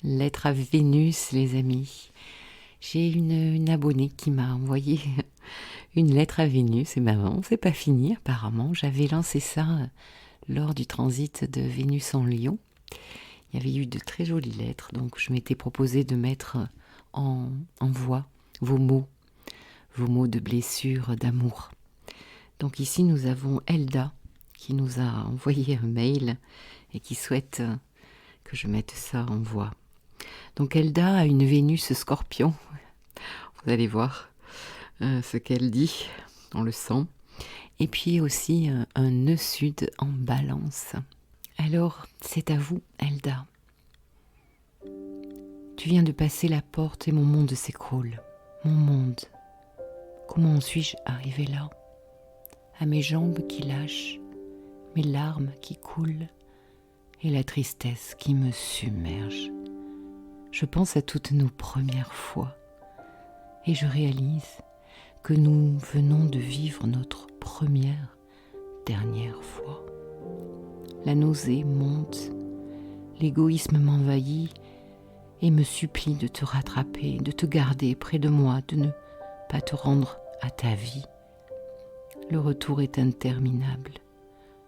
Lettre à Vénus, les amis. J'ai une abonnée qui m'a envoyé une lettre à Vénus. C'est marrant, c'est pas fini apparemment. J'avais lancé ça lors du transit de Vénus en Lion. Il y avait eu de très jolies lettres, donc je m'étais proposé de mettre en voix vos mots de blessure, d'amour. Donc ici nous avons Elda qui nous a envoyé un mail et qui souhaite que je mette ça en voix. Donc Elda a une Vénus Scorpion, vous allez voir ce qu'elle dit, on le sent. Et puis aussi un nœud sud en Balance. Alors c'est à vous Elda. Tu viens de passer la porte et mon monde s'écroule. Mon monde. Comment en suis-je arrivé là? À mes jambes qui lâchent, mes larmes qui coulent et la tristesse qui me submerge. Je pense à toutes nos premières fois et je réalise que nous venons de vivre notre dernière fois. La nausée monte, l'égoïsme m'envahit et me supplie de te rattraper, de te garder près de moi, de ne pas te rendre à ta vie. Le retour est interminable.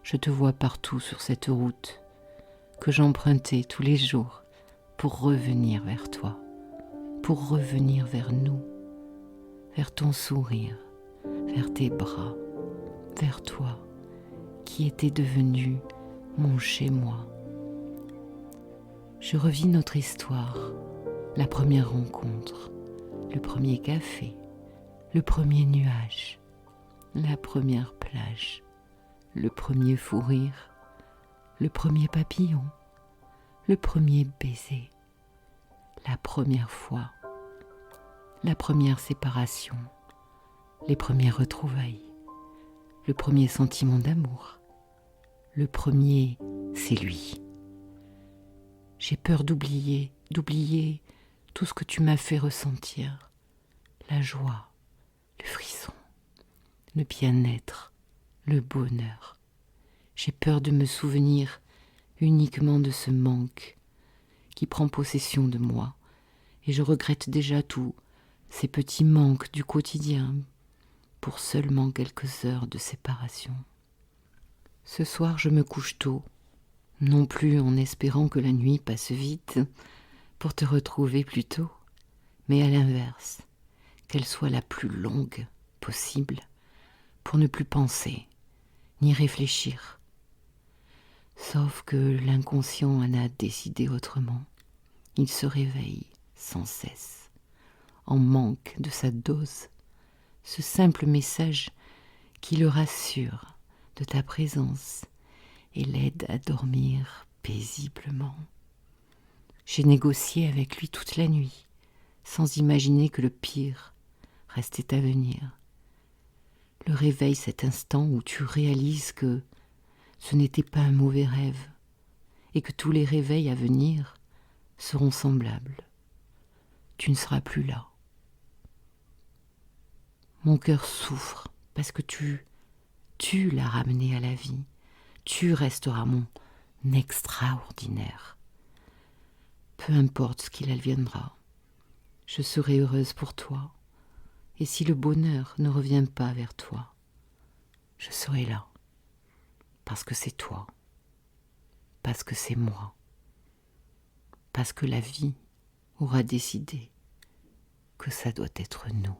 Je te vois partout sur cette route que j'empruntais tous les jours pour revenir vers toi, pour revenir vers nous, vers ton sourire, vers tes bras, vers toi qui étais devenu mon chez-moi. Je revis notre histoire, la première rencontre, le premier café, le premier nuage, la première plage, le premier fou rire, le premier papillon, le premier baiser, la première fois, la première séparation, les premières retrouvailles, le premier sentiment d'amour, le premier c'est lui. J'ai peur d'oublier tout ce que tu m'as fait ressentir, la joie, le frisson, le bien-être, le bonheur. J'ai peur de me souvenir uniquement de ce manque qui prend possession de moi et je regrette déjà tous ces petits manques du quotidien pour seulement quelques heures de séparation. Ce soir, je me couche tôt, non plus en espérant que la nuit passe vite pour te retrouver plus tôt, mais à l'inverse, qu'elle soit la plus longue possible pour ne plus penser ni réfléchir. Sauf que l'inconscient en a décidé autrement. Il se réveille sans cesse, en manque de sa dose, ce simple message qui le rassure de ta présence et l'aide à dormir paisiblement. J'ai négocié avec lui toute la nuit, sans imaginer que le pire restait à venir. Le réveil, cet instant où tu réalises que ce n'était pas un mauvais rêve et que tous les réveils à venir seront semblables. Tu ne seras plus là. Mon cœur souffre parce que tu l'as ramené à la vie. Tu resteras mon extraordinaire. Peu importe ce qu'il adviendra, je serai heureuse pour toi. Et si le bonheur ne revient pas vers toi, je serai là. Parce que c'est toi. Parce que c'est moi. Parce que la vie aura décidé que ça doit être nous.